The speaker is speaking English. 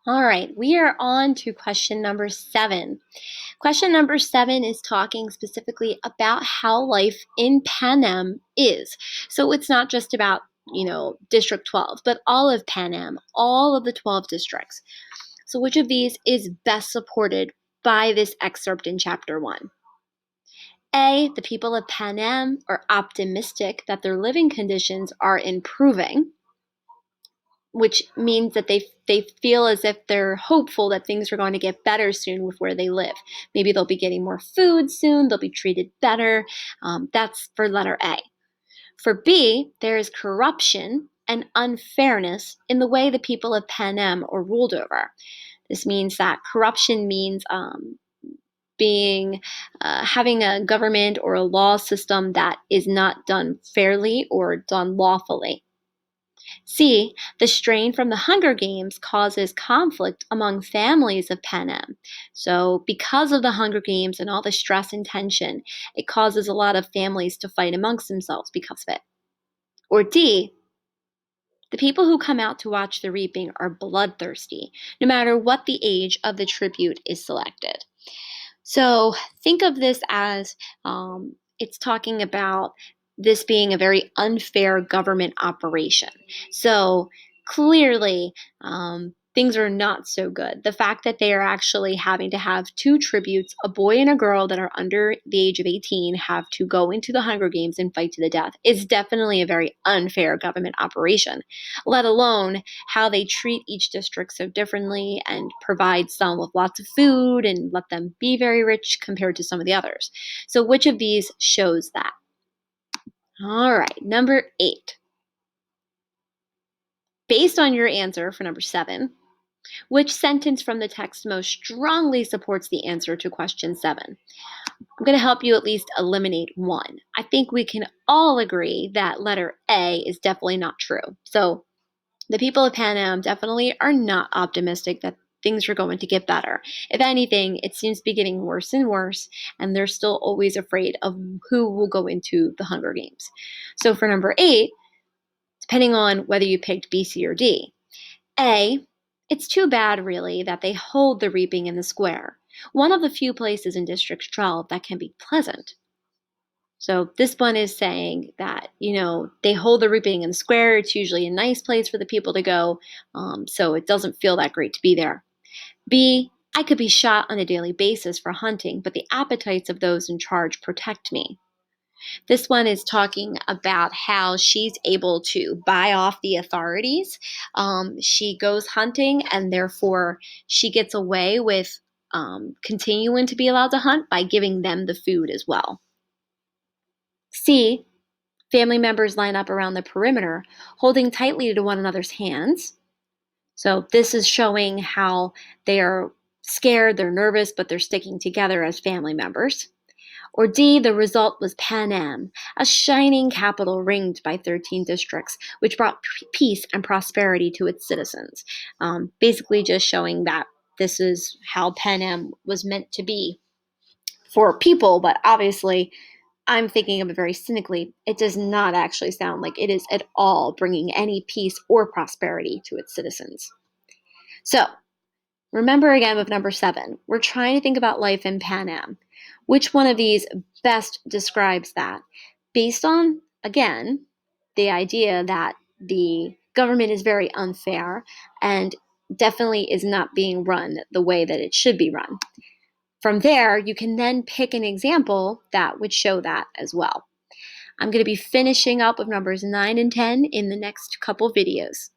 All right, we are on to question number 7. Question number 7 is talking specifically about how life in Panem is. So it's not just about, District 12, but all of Panem, all of the 12 districts. So which of these is best supported by this excerpt in chapter 1? A, the people of Panem are optimistic that their living conditions are improving, which means that they feel as if they're hopeful that things are going to get better soon with where they live. Maybe they'll be getting more food soon, they'll be treated better. That's for letter A. For B, there is corruption and unfairness in the way the people of Panem are ruled over. This means that corruption means being having a government or a law system that is not done fairly or done lawfully. C, the strain from the Hunger Games causes conflict among families of Panem. So, because of the Hunger Games and all the stress and tension, it causes a lot of families to fight amongst themselves because of it. Or D, the people who come out to watch the reaping are bloodthirsty, no matter what the age of the tribute is selected. So think of this as it's talking about this being a very unfair government operation. So clearly, things are not so good. The fact that they are actually having to have two tributes, a boy and a girl that are under the age of 18, have to go into the Hunger Games and fight to the death is definitely a very unfair government operation, let alone how they treat each district so differently and provide some with lots of food and let them be very rich compared to some of the others. So, which of these shows that? All right, number 8. Based on your answer for number 7, which sentence from the text most strongly supports the answer to question 7? I'm going to help you at least eliminate one. I think we can all agree that letter A is definitely not true. So, the people of Panem definitely are not optimistic that things are going to get better. If anything, it seems to be getting worse and worse, and they're still always afraid of who will go into the Hunger Games. So for number 8, depending on whether you picked B, C, or D, A, it's too bad really that they hold the reaping in the square, one of the few places in District 12 that can be pleasant. So this one is saying that, they hold the reaping in the square. It's usually a nice place for the people to go, so it doesn't feel that great to be there. B, I could be shot on a daily basis for hunting, but the appetites of those in charge protect me. This one is talking about how she's able to buy off the authorities. She goes hunting, and therefore she gets away with continuing to be allowed to hunt by giving them the food as well. C, family members line up around the perimeter, holding tightly to one another's hands. So this is showing how they are scared, they're nervous, but they're sticking together as family members. Or D, the result was Panem, a shining capital ringed by 13 districts, which brought peace and prosperity to its citizens. Basically just showing that this is how Panem was meant to be for people, but obviously I'm thinking of it very cynically. It does not actually sound like it is at all bringing any peace or prosperity to its citizens. So, remember again with number 7, we're trying to think about life in Panem. Which one of these best describes that? Based on, again, the idea that the government is very unfair and definitely is not being run the way that it should be run. From there, you can then pick an example that would show that as well. I'm going to be finishing up with numbers 9 and 10 in the next couple videos.